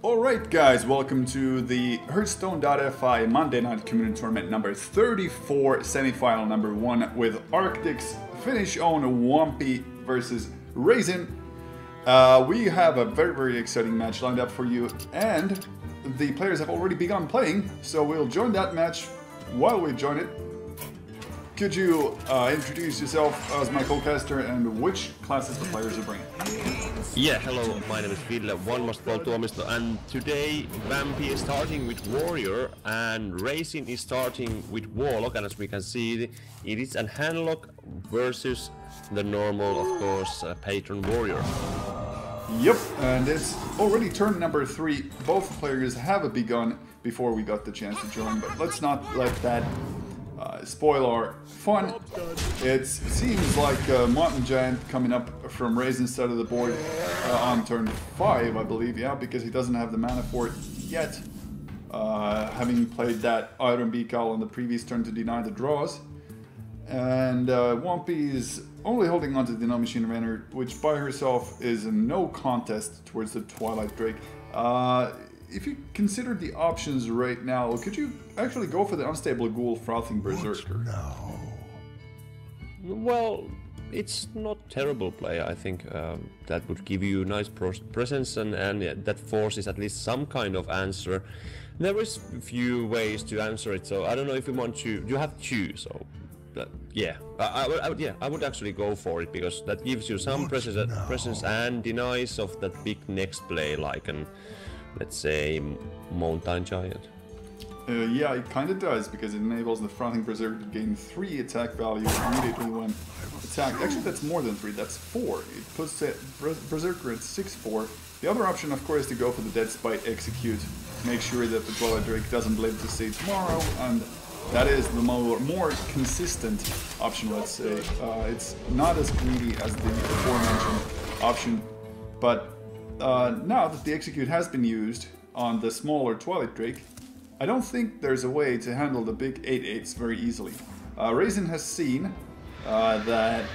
Alright guys, welcome to the Hearthstone.fi Monday Night Community Tournament number 34, semi-final number 1 with RCTIC's Finnish own Wampie versus Raysin. We have a very exciting match lined up for you, and the players have already begun playing, so we'll join that match while we join it. Could you introduce yourself as my co-caster and which classes the players are bringing? Yeah, hello, my name is Ville, one must call Tuomisto, and today Wampie is starting with Warrior and Raysin is starting with Warlock, and as we can see, it is an handlock versus the normal, of course, Patron Warrior. Yep, and it's already turn number 3. Both players have begun before we got the chance to join, but let's not let that spoil our fun. It seems like Mountain Giant coming up from Raysin's side of the board on turn 5, I believe, yeah, because he doesn't have the mana for it yet, having played that Iron Beak Owl on the previous turn to deny the draws. And Wampie is only holding onto the No Machine Runner, which by herself is a no contest towards the Twilight Drake. If you consider the options right now, could you actually go for the Unstable Ghoul Frothing Berserker? No. Well, it's not terrible play. I think that would give you nice presence, and that forces at least some kind of answer. There is a few ways to answer it, so I don't know if you want to. You have to, so yeah, I would actually go for it, because that gives you some presence and denies of that big next play, like an, let's say, Mountain Giant. Yeah, it kind of does, because it enables the Frothing Berserker to gain 3 attack value immediately when attacked. Actually, that's more than 3, that's 4. It puts the Berserker at 6-4. The other option, of course, is to go for the Dead Spite Execute. Make sure that the Twilight Drake doesn't live to see tomorrow, and that is the more consistent option, let's say. It's not as greedy as the aforementioned option, but now that the Execute has been used on the smaller Twilight Drake, I don't think there's a way to handle the big 8/8s very easily. Raysin has seen that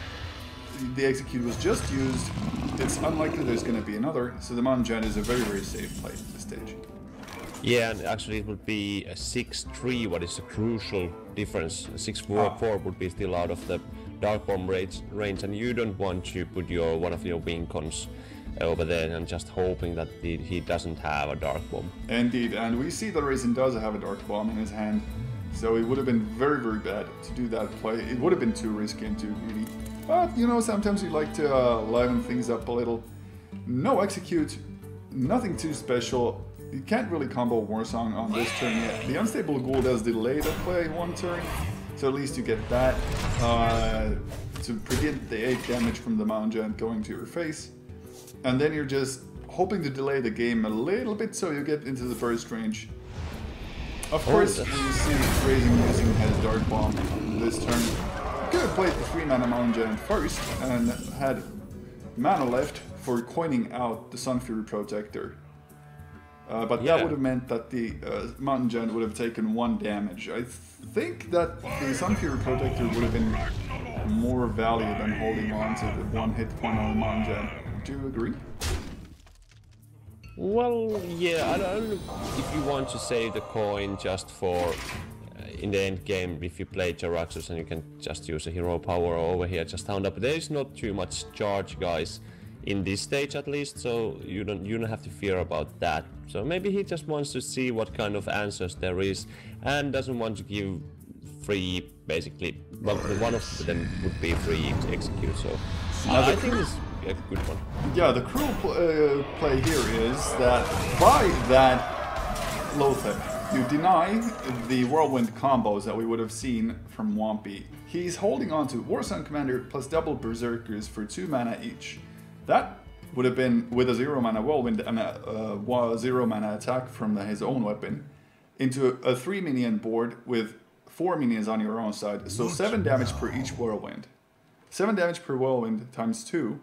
the Execute was just used. It's unlikely there's going to be another, so the Mountain Giant is a very safe play at this stage. Yeah, and actually it would be a 6-3, what is a crucial difference. 6-4 would be still out of the Dark Bomb range, and you don't want to put one of your wing cons over there and just hoping that he doesn't have a Dark Bomb. Indeed, and we see that Raysin does have a Dark Bomb in his hand, so it would have been very bad to do that play. It would have been too risky and too greedy. But, you know, sometimes you like to liven things up a little. No Execute, nothing too special. You can't really combo Warsong on this turn yet. The Unstable Ghoul does delay the play 1 turn, so at least you get that to prevent the 8 damage from the Mountain Giant going to your face. And then you're just hoping to delay the game a little bit so you get into the burst range. Of course, we see Raysin using his Dark Bomb this turn. Could have played the 3-mana Mountain Giant first and had mana left for coining out the Sun Fury Protector. But that would have meant that the Mountain Giant would have taken 1 damage. I think that the Sun Fury Protector would have been more value than holding on to the 1 hit point on the Mountain Giant. Do you agree? Well, yeah, I don't know if you want to save the coin just for in the end game, if you play Jaraxxus and you can just use a hero power over here, just hound up. There is not too much charge, guys, in this stage at least, so you don't have to fear about that. So maybe he just wants to see what kind of answers there is and doesn't want to give free, basically. Well, one of them would be free to execute, so I think it's a good one. Yeah, the cruel play here is that by that Lothar, you deny the Whirlwind combos that we would have seen from Wampie. He's holding on to Warsong Commander plus double Berserkers for 2 mana each. That would have been with a 0-mana Whirlwind and a 0-mana attack from his own weapon into a 3-minion board with 4 minions on your own side, so 7 damage per each Whirlwind. 7 damage per Whirlwind times 2,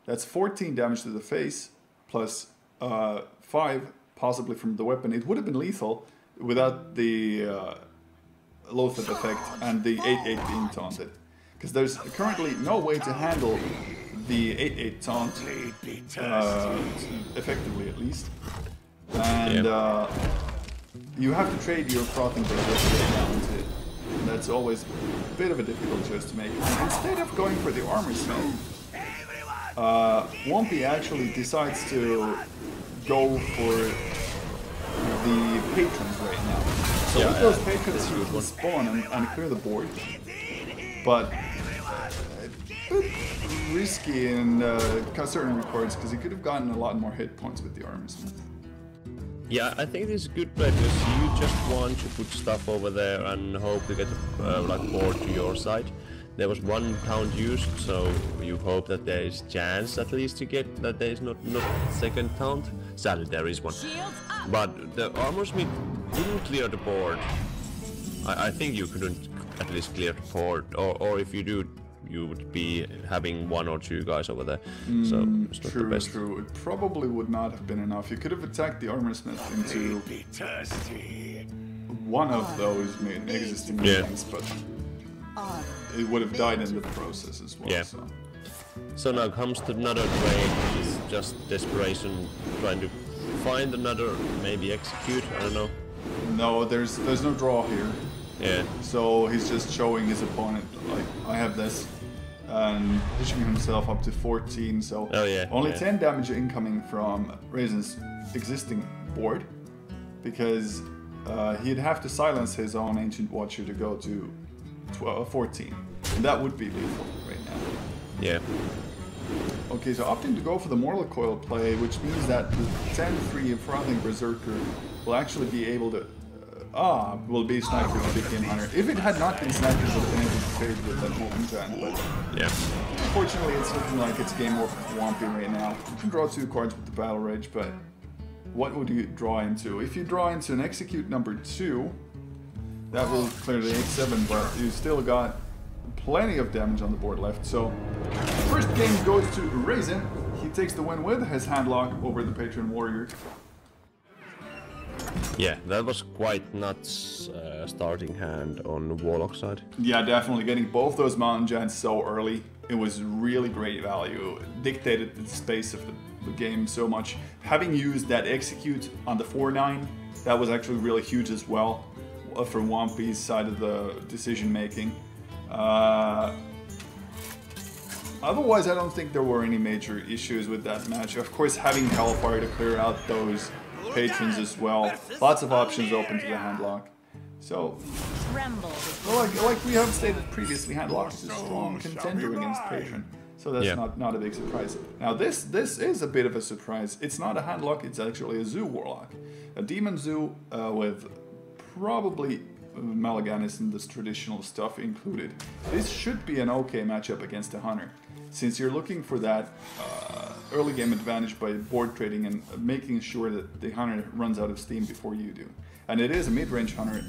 that's 14 damage to the face, plus 5 possibly from the weapon. It would have been lethal without the Lothar effect and the 8/8 being taunted, because there's currently no way to handle the 8/8 taunt effectively, at least. And you have to trade your frothing berserker down to it. And that's always a bit of a difficult choice to make. And instead of going for the armor smith, Wampie actually decides to go for the patrons right now. So with those patrons you can spawn and clear the board. But a bit risky in certain regards because he could have gotten a lot more hit points with the armor smith. Yeah, I think this is good play because you just want to put stuff over there and hope to get like board to your side. There was one taunt used, so you hope that there is chance at least to get that there is not second taunt. Sadly, there is one. But the armor smith didn't clear the board. I think you couldn't at least clear the board, or if you do, you would be having one or two guys over there. So it's not the best. True. It probably would not have been enough. You could have attacked the armor smith into one of those existing minions, but it would have died in the process as well. Yeah. So now comes to another trade. It's just desperation, trying to find another, maybe execute. I don't know. No, there's no draw here. Yeah. So he's just showing his opponent like I have this, and pushing himself up to 14. So only 10 damage incoming from Raysin's existing board, because he'd have to silence his own Ancient Watcher to go to 14, and that would be lethal right now. Yeah. Okay, so opting to go for the Mortal Coil play, which means that the 10-3 Frothing Berserker will actually be able to will be sniped with the Big Game Hunter. If it had not been sniped, it would have been able to trade with that Molten Giant, but unfortunately it's looking like it's game over for Wampie right now. You can draw 2 cards with the Battle Rage, but what would you draw into? If you draw into an Execute number 2, that will clear the 8-7, but you still got plenty of damage on the board left. So first game goes to Raysin. He takes the win with his handlock over the Patron Warrior. Yeah, that was quite nuts starting hand on the Warlock side. Yeah, definitely. Getting both those Mountain Giants so early, it was really great value. It dictated the space of the game so much. Having used that Execute on the 4-9, that was actually really huge as well for Wampie's side of the decision making. Otherwise, I don't think there were any major issues with that match. Of course, having Hellfire to clear out those patrons as well. Lots of options open to the handlock. So, well, like we have stated previously, handlock is a strong contender against patron. So that's not a big surprise. Now this is a bit of a surprise. It's not a handlock, it's actually a Zoo Warlock. A Demon Zoo with probably Malaganis and this traditional stuff included. This should be an okay matchup against a Hunter, since you're looking for that early game advantage by board trading and making sure that the Hunter runs out of steam before you do. And it is a mid-range Hunter,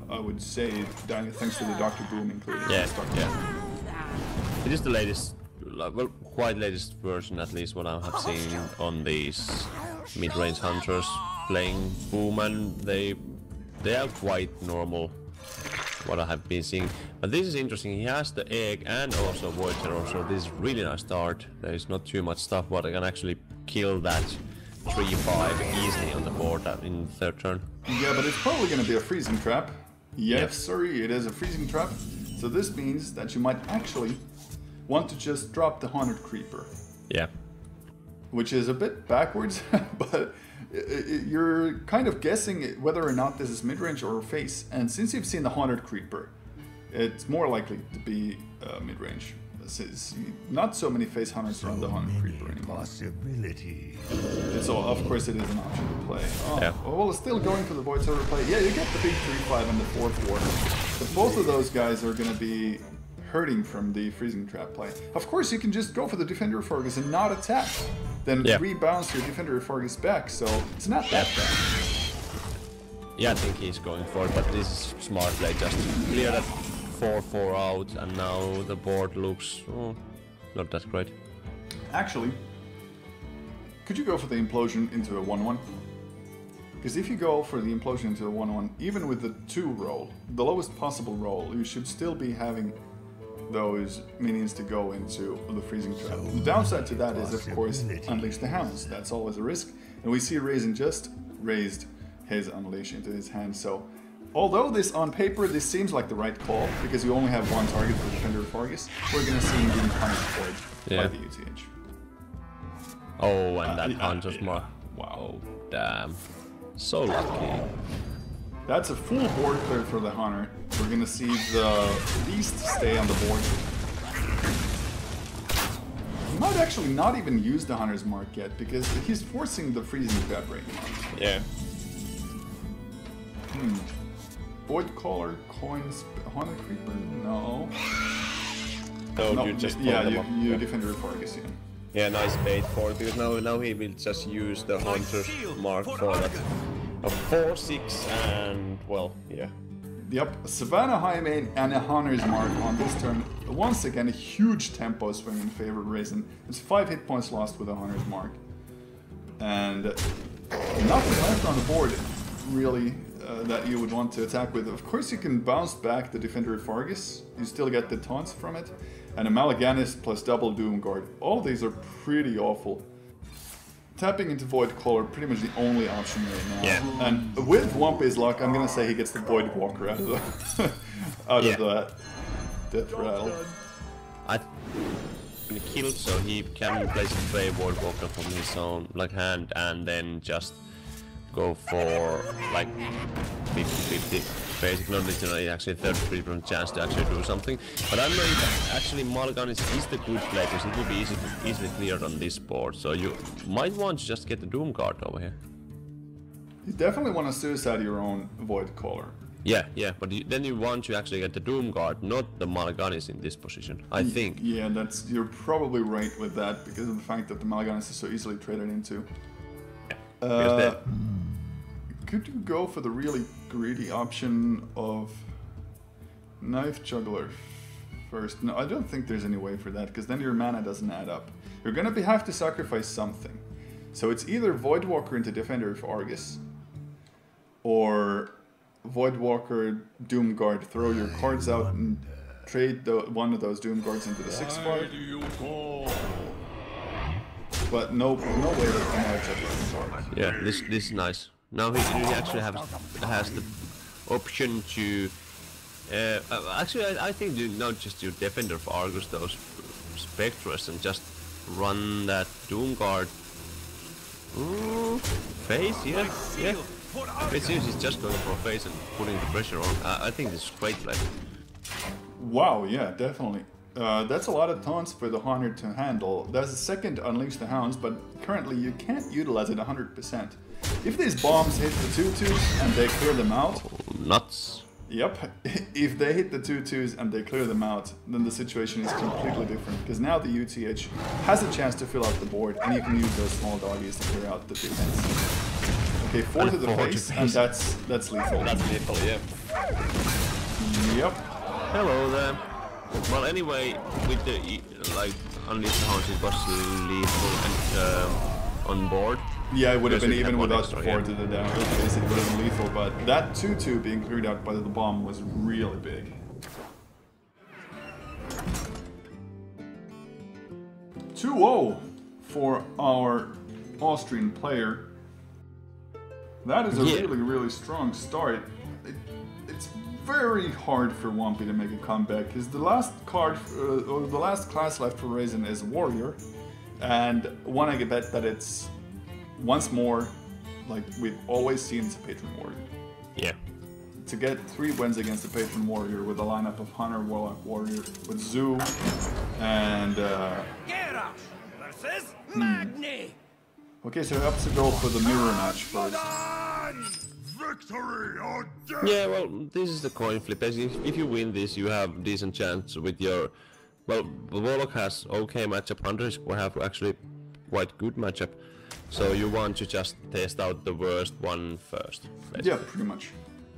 I would say, thanks to the Dr. Boom included. Yeah. It is the latest, well, quite latest version, at least what I have seen on these mid-range Hunters playing Boom, and they are quite normal, what I have been seeing. But this is interesting. He has the egg and also Void Terror, so this is really nice start. There is not too much stuff, but I can actually kill that 3-5 easily on the board in third turn. Yeah, but it's probably going to be a freezing trap. Yes, sorry, it is a freezing trap. So this means that you might actually want to just drop the Haunted Creeper. Yeah. Which is a bit backwards, but you're kind of guessing whether or not this is mid-range or face. And since you've seen the Haunted Creeper, it's more likely to be mid-range. Not so many face hunters around the Haunted Creeper anymore. So of course it is an option to play. Oh, yeah. Well, it's still going for the Void Server play. Yeah, you get the big 3-5 and the 4-4. But both of those guys are going to be hurting from the freezing trap play. Of course, you can just go for the Defender Forgus and not attack. Then rebounce your Defender Forgus back, so it's not that bad. Yeah, I think he's going for it, but this is smart play, just clear that 4-4 out, and now the board looks not that great. Actually, could you go for the Implosion into a 1-1? Because if you go for the Implosion into a 1-1, even with the 2 roll, the lowest possible roll, you should still be having those minions to go into the freezing trap. The downside to that is, of course, Unleash the Hounds. That's always a risk. And we see Raysin just raised his Unleash into his hand. So, although this on paper this seems like the right call because you only have one target for Defender of Argus, we're gonna see him being punished for it by the UTH. Oh, and that Hunter's Mark. Wow. Oh, damn. So lucky. That's a full board clear for the Hunter. We're gonna see the Beast stay on the board. He might actually not even use the Hunter's Mark yet because he's forcing the freezing trap right now. Yeah. Void Caller, Coins, Hunter Creeper? No. No, you just you Defender of Argus, yeah. Yeah, nice bait for it, because now he will just use the Hunter's Mark for that. A 4-6 and, well, yeah. Yep, Savannah High Main and a Hunter's Mark on this turn. Once again, a huge tempo swing in favor of Raysin. It's 5 hit points lost with a Hunter's Mark. And nothing left on the board, really, that you would want to attack with. Of course, you can bounce back the Defender of Argus. You still get the taunts from it. And a Malaganis plus double Doomguard. All of these are pretty awful. Tapping into Void Caller, pretty much the only option right now. Yeah. And with Wampie's luck, I'm gonna say he gets the Void Walker out of the of that Death Rattle. I killed, so he can place a Fey Void Walker from his own hand and then just go for like 50-50. Basic knowledge, actually 33% chance to actually do something. But I don't know if actually Malaganis is the good play because it will be easily cleared on this board. So you might want to just get the Doom Guard over here. You definitely want to suicide your own Void Caller. Yeah, but then you want to actually get the Doom Guard, not the Malaganis in this position, I think. Yeah, you're probably right with that because of the fact that the Malaganis is so easily traded into. Could you go for the really greedy option of Knife Juggler first? No, I don't think there's any way for that, because then your mana doesn't add up. You're gonna have to sacrifice something. So it's either Voidwalker into Defender of Argus, or Voidwalker, Doomguard, throw your cards out and trade one of those Doomguards into the 6/5. But no way that the Knife Juggler can work. Yeah, this is nice. Now he actually has the option to... actually, I think you not just do Defender of Argus, those Spectres, and just run that Doomguard. Face, yeah. It seems he's just going for a face and putting the pressure on. I think this is great play. Wow, yeah, definitely. That's a lot of taunts for the Hunter to handle. There's a second Unleash the Hounds, but currently you can't utilize it 100%. If these bombs hit the 2/2s and they clear them out... Nuts. Yep, if they hit the 2/2s and they clear them out, then the situation is completely different, because now the UTH has a chance to fill out the board, and you can use those small doggies to clear out the defense. Okay, 4 to the face, and that's lethal. That's lethal, yeah. Yep. Hello there. Well, anyway, with the Unleash the Hounds, it was lethal and on board. Yeah, it would have been even without the 4 to the down. It would have been lethal, but that 2/2 being cleared out by the bomb was really big. 2-0 for our Austrian player. That is a really strong start. It's very hard for Wampie to make a comeback, because the last card, or the last class left for Raysin is Warrior, and I bet that it's once more, like we've always seen, it's a Patron Warrior. Yeah. To get 3 wins against the Patron Warrior with a lineup of Hunter, Warlock, Warrior, with Zoo, and Okay, so he has to go for the mirror match first. Victory or death! Yeah, well, this is the coin flip. If you win this, you have decent chance with your... Well, Warlock has okay matchup, Hunters will have actually quite good matchup. So you want to just test out the worst one first, basically. Yeah, pretty much.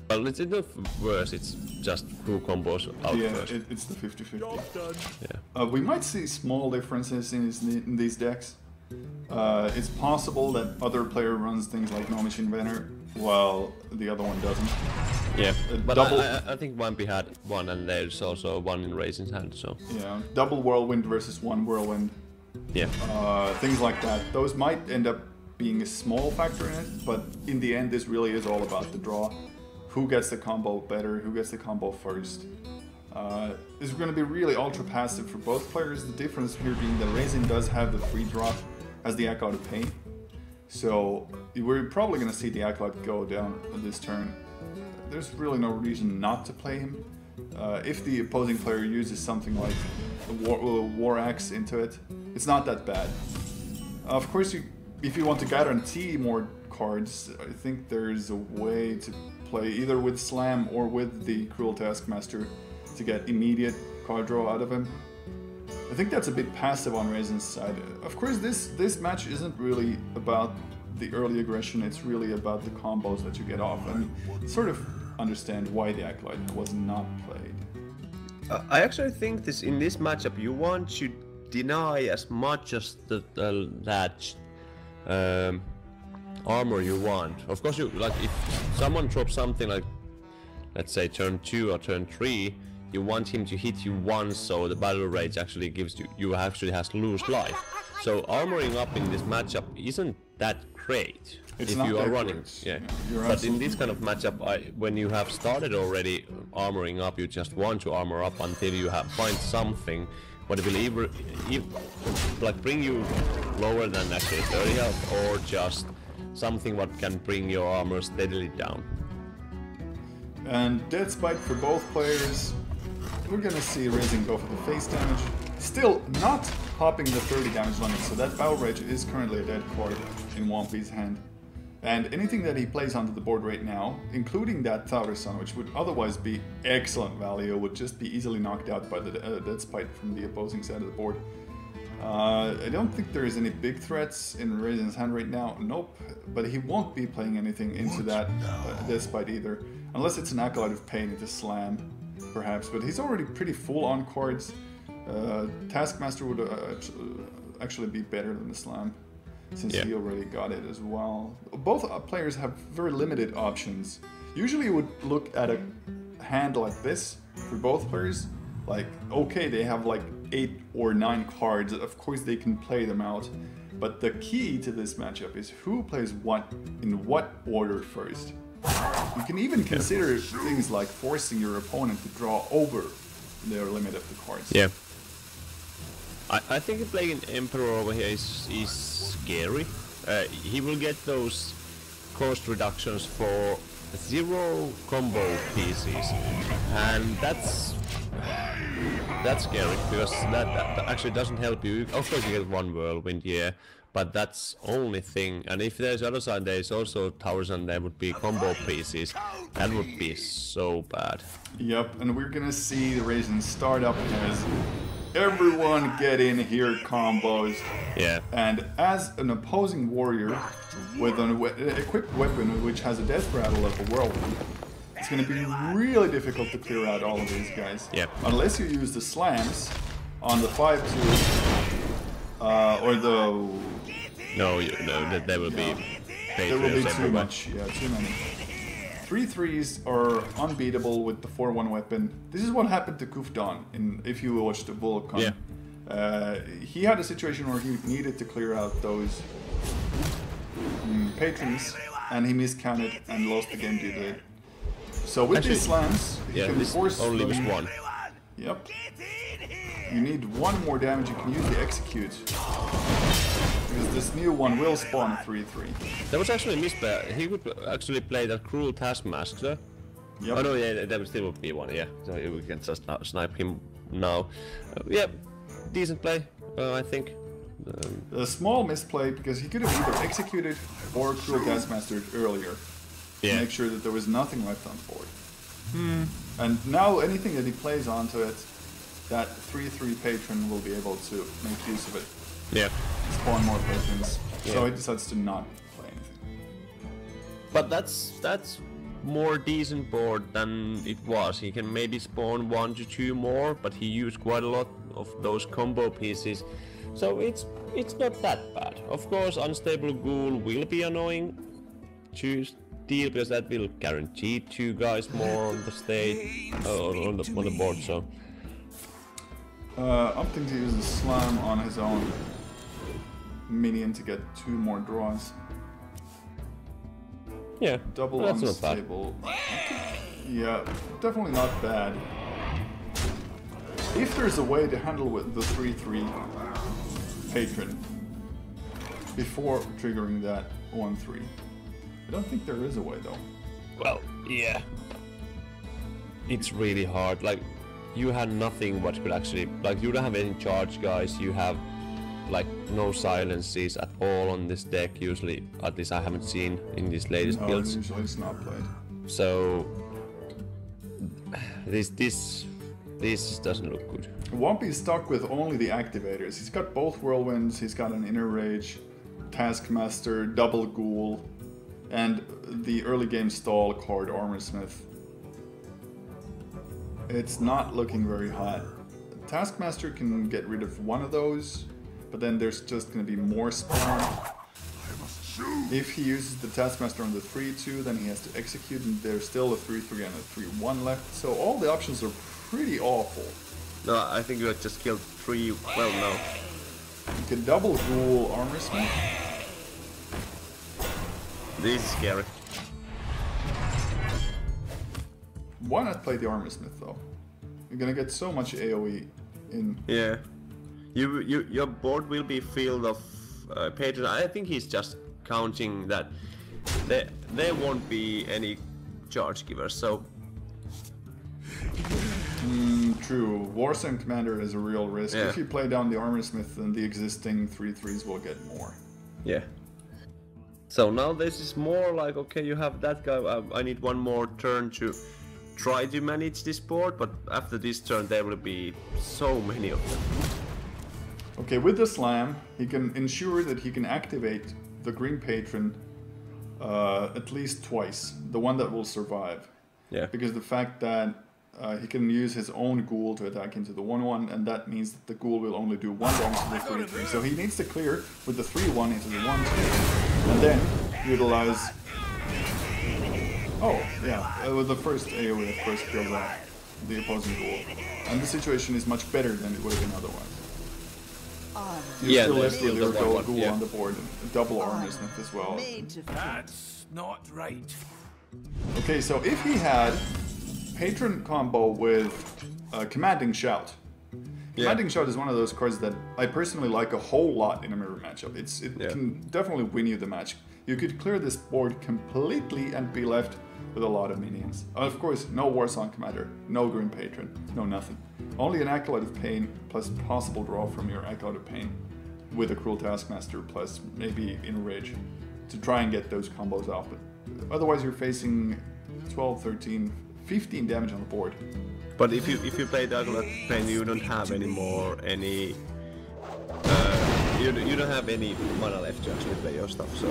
Well, it's not worse, it's just who combos out first. Yeah, it's the 50-50. Yeah. We might see small differences in these decks. It's possible that other player runs things like No Machine Banner, while the other one doesn't. Yeah, but I think Wampie had one, and there's also one in Raysin's hand, so... Yeah, double Whirlwind versus 1 Whirlwind. Yeah. Things like that. Those might end up being a small factor in it, but in the end this really is all about the draw. Who gets the combo better, who gets the combo first. This is going to be really ultra passive for both players, the difference here being that Raysin does have the free drop as the Acolyte of Pain. So we're probably going to see the Acolyte go down on this turn. There's really no reason not to play him. If the opposing player uses something like a War Axe into it, it's not that bad. Of course, if you want to guarantee more cards, I think there's a way to play either with Slam or with the Cruel Taskmaster to get immediate card draw out of him. I think that's a bit passive on Raysin's side. Of course, this match isn't really about the early aggression, it's really about the combos that you get off, and sort of understand why the Acolyte was not played. I actually think in this matchup you want to deny as much as that armor you want. Of course, if someone drops something like, let's say turn 2 or turn 3, you want him to hit you once, so the battle rage actually gives you actually has to lose life. So armoring up in this matchup isn't that great if you are running. Yeah. But in this kind of matchup, when you have started already armoring up, you just want to armor up until you find something what will either bring you lower than actually 30 health, or just something what can bring your armor steadily down. And Dead Spite for both players. We're gonna see Raysin go for the face damage. Still not popping the 30 damage limit, so that Battle Rage is currently a dead card in Wampie's hand. And anything that he plays onto the board right now, including that Taurus-san, which would otherwise be excellent value, would just be easily knocked out by the Dead Spite from the opposing side of the board. I don't think there is any big threats in Raysin's hand right now, nope, but he won't be playing anything into that Dead Spite either, unless it's an Acolyte of Pain into Slam, perhaps, but he's already pretty full on cards. Taskmaster would actually be better than the Slam, since he already got it as well. Both players have very limited options. Usually you would look at a hand like this for both players, like, okay, they have like 8 or 9 cards, of course they can play them out, but the key to this matchup is who plays what in what order first. You can even consider things like forcing your opponent to draw over their limit of the cards. Yeah. I think playing Emperor over here is scary. He will get those cost reductions for 0 combo pieces, and that's scary, because that actually doesn't help you. Of course you get 1 Whirlwind, yeah, but that's only thing. And if there's other side, there's also towers and there would be combo pieces, that would be so bad. Yep, and we're gonna see the Raysin start up as everyone get in here combos. Yeah. And as an opposing warrior with an equipped weapon which has a death rattle of a Whirlwind, it's going to be really difficult to clear out all of these guys. Yeah. Unless you use the slams on the 5-2 or the... No, there will be... There will be too much, yeah, too many. 3-3s are unbeatable with the 4-1 weapon. This is what happened to Kufdan if you watched the Vulcan. Yeah. He had a situation where he needed to clear out those patrons, and he miscounted and lost the game due to it. So with these slams, you can force only was them. 1. Yep. You need 1 more damage, you can use the execute. Because this new one will spawn a 3-3. That was actually a misplay. He could actually play that Cruel Taskmaster. Yep. Oh no, yeah, that would still be 1, yeah. So we can just snipe him now. Yeah, decent play, I think. A small misplay, because he could have either executed or Cruel Taskmastered earlier. To make sure that there was nothing left on the board. And now anything that he plays onto it, that 3-3 patron will be able to make use of it. Yeah. Spawn more patrons. So he decides to not play anything. But that's more decent board than it was. He can maybe spawn 1 to 2 more, but he used quite a lot of those combo pieces. So it's not that bad. Of course, Unstable Ghoul will be annoying to deal, because that will guarantee 2 guys more on the stage, on the board. So opting to use a slam on his own minion to get 2 more draws. Yeah, Double that's not unstable. Yeah, definitely not bad. If there's a way to handle with the 3/3 patron before triggering that 1/3. I don't think there is a way though. Well, yeah. It's really hard. Like, you had nothing what could actually, like, you don't have any charge guys, you have like no silences at all on this deck usually, at least I haven't seen in these latest builds. Usually it's not played. So this doesn't look good. Wampie's stuck with only the activators. He's got both whirlwinds, he's got an inner rage, taskmaster, double ghoul, and the early game stall card Armorsmith. It's not looking very hot. Taskmaster can get rid of one of those, but then there's just going to be more spawn. If he uses the Taskmaster on the 3/2, then he has to execute, and there's still a 3/3 and a 3/1 left. So all the options are pretty awful. No, I think you just killed 3. Well, no. You can double ghoul Armorsmith. This is scary. Why not play the Armorsmith though? You're gonna get so much AoE in. Yeah. Your board will be filled of patrons. I think he's just counting that there won't be any charge givers, so... True. Warzone Commander is a real risk. Yeah. If you play down the Armorsmith, then the existing 3/3s will get more. Yeah. So now this is more like, okay, you have that guy, I need one more turn to try to manage this board, but after this turn there will be so many of them. Okay, with the slam, he can ensure that he can activate the green patron at least twice, the one that will survive. Yeah. Because the fact that he can use his own ghoul to attack into the 1/1, and that means that the ghoul will only do 1 damage to the 3/3. So he needs to clear with the 3/1 into the 1/2, and then utilize... Oh, yeah, with the first AoE, of course, kills out the opposing ghoul. And the situation is much better than it would have been otherwise. You're still left with your ghoul on the board, and double Armorsmith as well. That's not right. Okay, so if he had Patron combo with Commanding Shout. Commanding Shout is one of those cards that I personally like a whole lot in a mirror matchup. It can definitely win you the match. You could clear this board completely and be left with a lot of minions. Of course, no Warsong Commander, no Green Patron, no nothing. Only an Acolyte of Pain plus possible draw from your Acolyte of Pain with a Cruel Taskmaster plus maybe Enrage to try and get those combos off. But otherwise you're facing 12, 13, 15 damage on the board. But if you play the Acolyte of Pain, you don't have any you don't have any mana left to actually play your stuff, so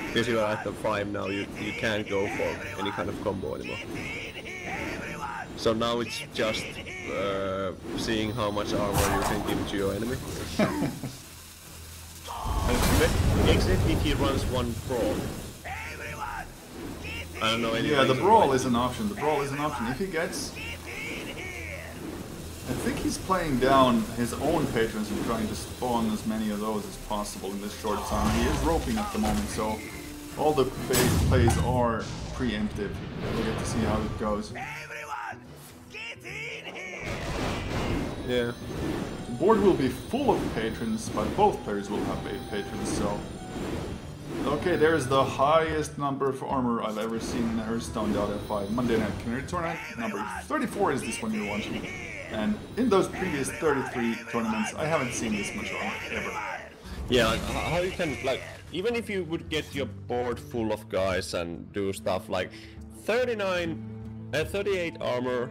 because you are at the 5 now, you can't go for any kind of combo anymore. So now it's just seeing how much armor you can give to your enemy. Except if he runs one brawl. I don't know any. Yeah, the brawl is an option. The brawl is an option. If he gets... I think he's playing down his own patrons and trying to spawn as many of those as possible in this short time. He is roping at the moment, so all the plays are preemptive. We'll get to see how it goes. Yeah. The board will be full of patrons, but both players will have patrons, so... Okay, there's the highest number of armor I've ever seen in the Hearthstone.fi Monday Night Community Tournament. Number 34 is this one you're watching. And in those previous 33 tournaments, I haven't seen this much armor, ever. Yeah, like, how you can, like, even if you would get your board full of guys and do stuff like 38 armor,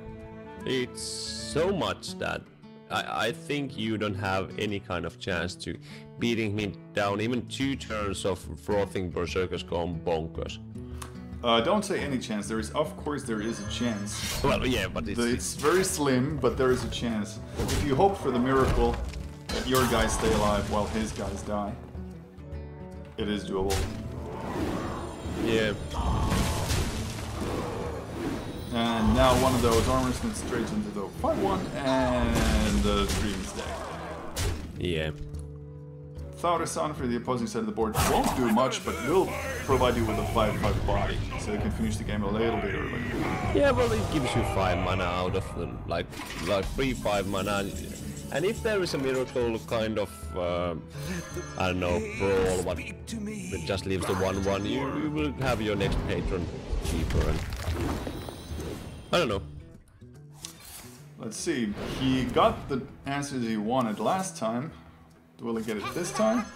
it's so much that I think you don't have any kind of chance to beating me down even 2 turns of frothing berserkers going bonkers. Don't say any chance. Of course there is a chance. Well, yeah, but it's very slim, but there is a chance. If you hope for the miracle that your guys stay alive while his guys die, it is doable. Yeah. And now one of those Armorsmiths straight into the 5/1 and the Dreams deck. Yeah. Thauderson for the opposing side of the board won't do much, but will provide you with a 5/5 body, so you can finish the game a little bit early. Yeah, well, it gives you 5 mana out of the, like 3/5 mana. And if there is a miracle kind of, I don't know, brawl, what that just leaves the 1/1, you will have your next patron cheaper. And I don't know. Let's see. He got the answers he wanted last time. Will he get it this time?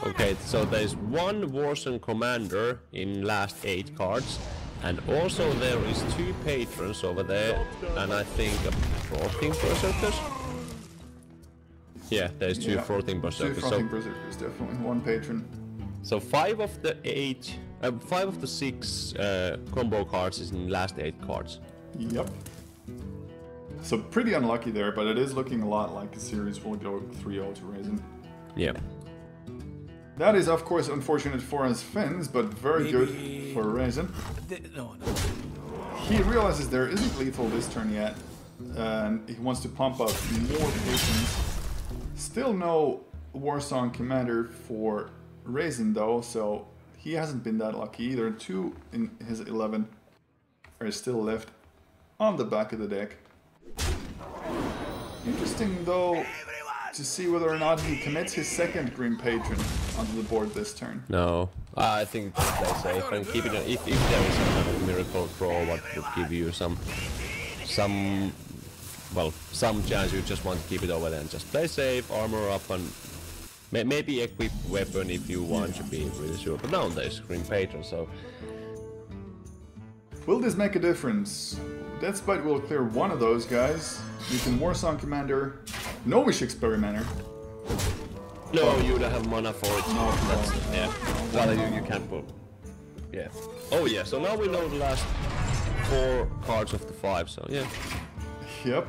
Okay, so there's one Warzone commander in last 8 cards, and also there is 2 patrons over there, and I think a frothing berserkers. Yeah, there's 2 frothing berserkers. 2 frothing berserkers, definitely. 1 patron. So 5 of the 6 combo cards is in last 8 cards. Yep. So pretty unlucky there, but it is looking a lot like a series will go 3-0 to Raysin. Yeah. That is, of course, unfortunate for his Finns, but very good for Raysin. No. He realizes there isn't lethal this turn yet, and he wants to pump up more patrons. Still no Warsong commander for Raysin though, so he hasn't been that lucky either. 2 in his 11 are still left on the back of the deck. Interesting though to see whether or not he commits his second green patron onto the board this turn. No, I think play safe and keep it. If there is some kind of miracle draw, what would give you some chance, you just want to keep it over there and just play safe, armor up, and maybe equip weapon if you want to be really sure. But now there's green patron, so. Will this make a difference? Deathspite will clear one of those guys. You can Warsong Commander, no Wish Experimenter. No, you don't have mana for it. No, yeah. Well, you can't put. Yeah. Oh yeah. So now we know the last 4 cards of the 5. So yeah. Yep.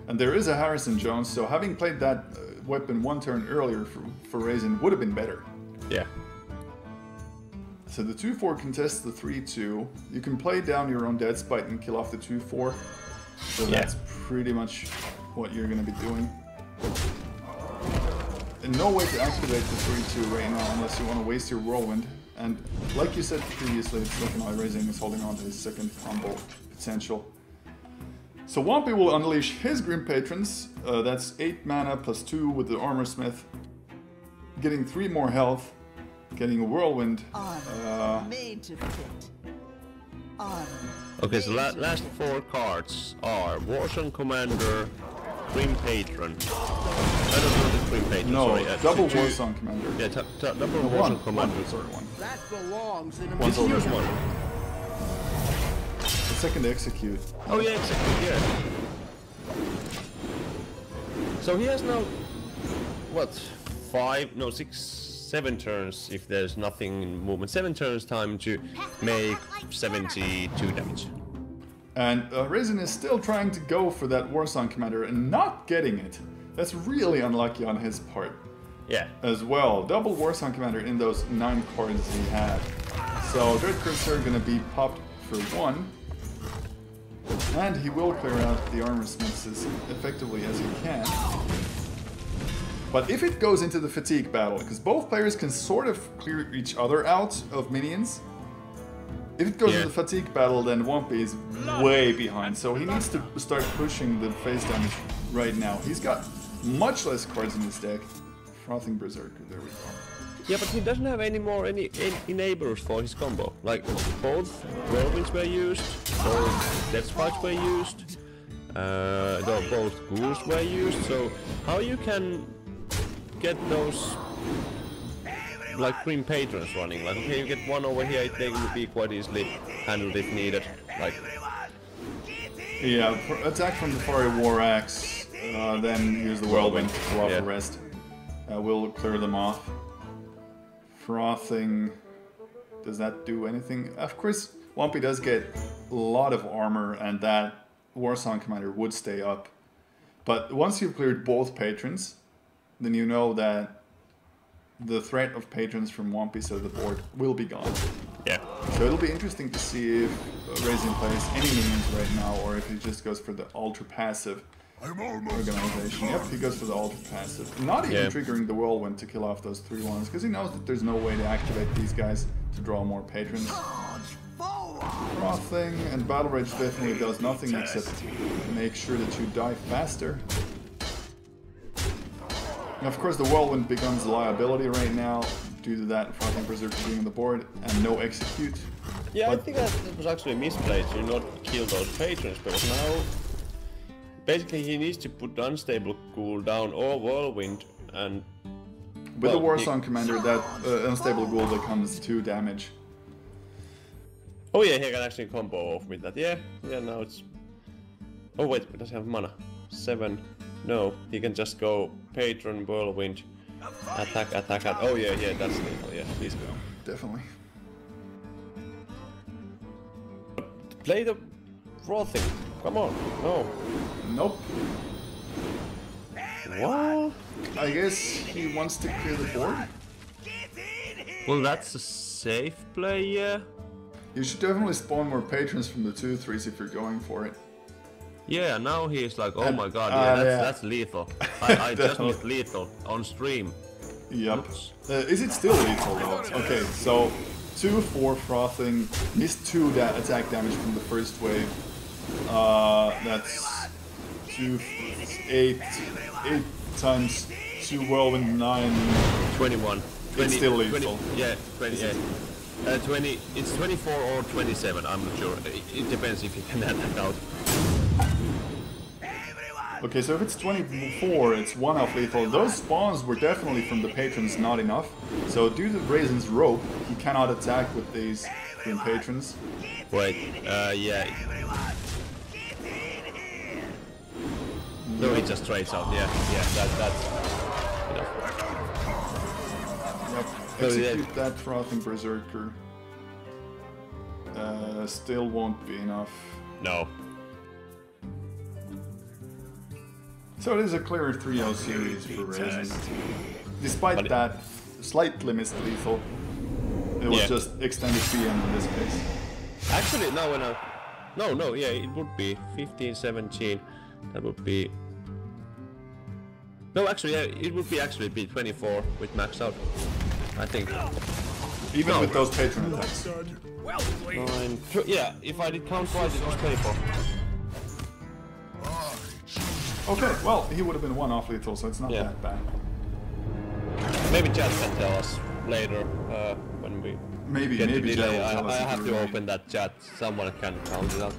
And there is a Harrison Jones. So having played that weapon 1 turn earlier for Raysin would have been better. Yeah. So the 2/4 contests the 3/2. You can play down your own Deathspite and kill off the 2/4. So that's pretty much what you're going to be doing. And no way to activate the 3/2 right now unless you want to waste your Whirlwind. And like you said previously, it's looking like Raysin is holding on to his second combo potential. So Wampie will unleash his Grim Patrons. That's 8 mana plus 2 with the Armor Smith. Getting 3 more health. Getting a Whirlwind. Made to fit. Okay, so last 4 cards are Warzone Commander, Grim Patron. I don't know the Grim Patron. No, sorry, double Warsong Commander. Yeah, double Warzone Commander. Sorry, 1. That belongs in a One's over. Here's 1. The second to execute. Oh yeah, exactly. Yeah. So he has now what? 7 turns if there's nothing in movement. 7 turns time to make 72 damage. And Raysin is still trying to go for that Warsong Commander and not getting it. That's really unlucky on his part. Yeah. As well. Double Warsong Commander in those 9 cards he had. So Dread Cursor gonna be popped for 1. And he will clear out the Armor Smiths as effectively as he can. But if it goes into the fatigue battle, because both players can sort of clear each other out of minions, if it goes into the fatigue battle, then Wampie is way behind, so he needs to start pushing the face damage right now. He's got much less cards in his deck. Frothing Berserker, there we go. Yeah, but he doesn't have any enablers for his combo. Like, both Whirlwinds were used, both Deathspites were used, both Ghouls were used, so how you can get those like Green Patrons running? Like, okay, you get 1 over here, they will be quite easily handled if needed. Like, yeah, attack from the Fiery War Axe, then use the Whirlwind to pull off the rest. We'll clear them off. Frothing, does that do anything? Of course, Wampie does get a lot of armor, and that Warsong Commander would stay up. But once you've cleared both patrons, then you know that the threat of patrons from Wampie's side of the board will be gone. yeah. So it'll be interesting to see if Raysin plays any minions right now, or if he just goes for the ultra passive. organization. Yep, he goes for the ultra passive. Not even triggering the whirlwind to kill off those 3-1s, because he knows that there's no way to activate these guys to draw more patrons. Frothing and Battle Rage definitely does nothing except make sure that you die faster. And of course the whirlwind becomes a liability right now due to that Frothing Berserker being on the board and no execute. Yeah, but I think that was actually misplayed to not kill those patrons, because now basically he needs to put unstable cooldown or whirlwind, and with the Warsong Commander that unstable ghoul becomes 2 damage. Oh yeah, he can actually combo off with that. Yeah, now it's... Oh wait, he doesn't have mana. 7. No, he can just go Patron, Whirlwind, attack. Oh yeah, that's lethal. Yeah, please go. Definitely. Play the Frothing. Come on. No. Nope. What? I guess he wants to clear the board. Well, that's a safe play, yeah. You should definitely spawn more patrons from the 2-3s if you're going for it. Yeah, now he's like, oh my god, that's lethal. I just need lethal on stream. Yep. Is it still lethal though? Okay, so 2-4 Frothing, missed 2 attack damage from the first wave. That's 8 times 2 whirlwind 9. 21. It's still lethal. 28. 20. It's 24 or 27. I'm not sure. It depends if you can add that out. Okay, so if it's 24, it's 1 off lethal. Those spawns were definitely from the patrons, not enough. So due to Raysin's rope, he cannot attack with these green patrons. Wait, yeah. No, he just trades out. Yeah, that's enough. Yep. Execute that Frothing Berserker. Still won't be enough. No. So it is a clear 3-0 series for Raysin. Despite that slightly missed lethal, it was just extended PM in this case. Actually, no, yeah, it would be 15, 17. That would be... No, actually, yeah, it would be 24 with max out, I think. Even with those patron attacks. 9, yeah, if I did count twice, it was 24. Okay, well, he would have been 1 off lethal, so it's not that bad. Maybe chat can tell us later when we get the delay. I have to open that chat. Someone can count it out.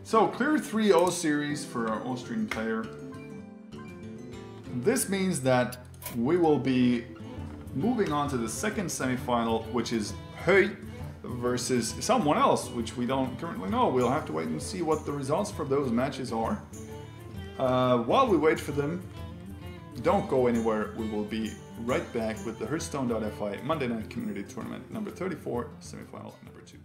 So, clear 3-0 series for our Austrian player. This means that we will be moving on to the second semi-final, which is Höj versus someone else, which we don't currently know. We'll have to wait and see what the results for those matches are. While we wait for them, don't go anywhere. We will be right back with the Hearthstone.fi Monday Night Community Tournament number 34, semi-final number 2.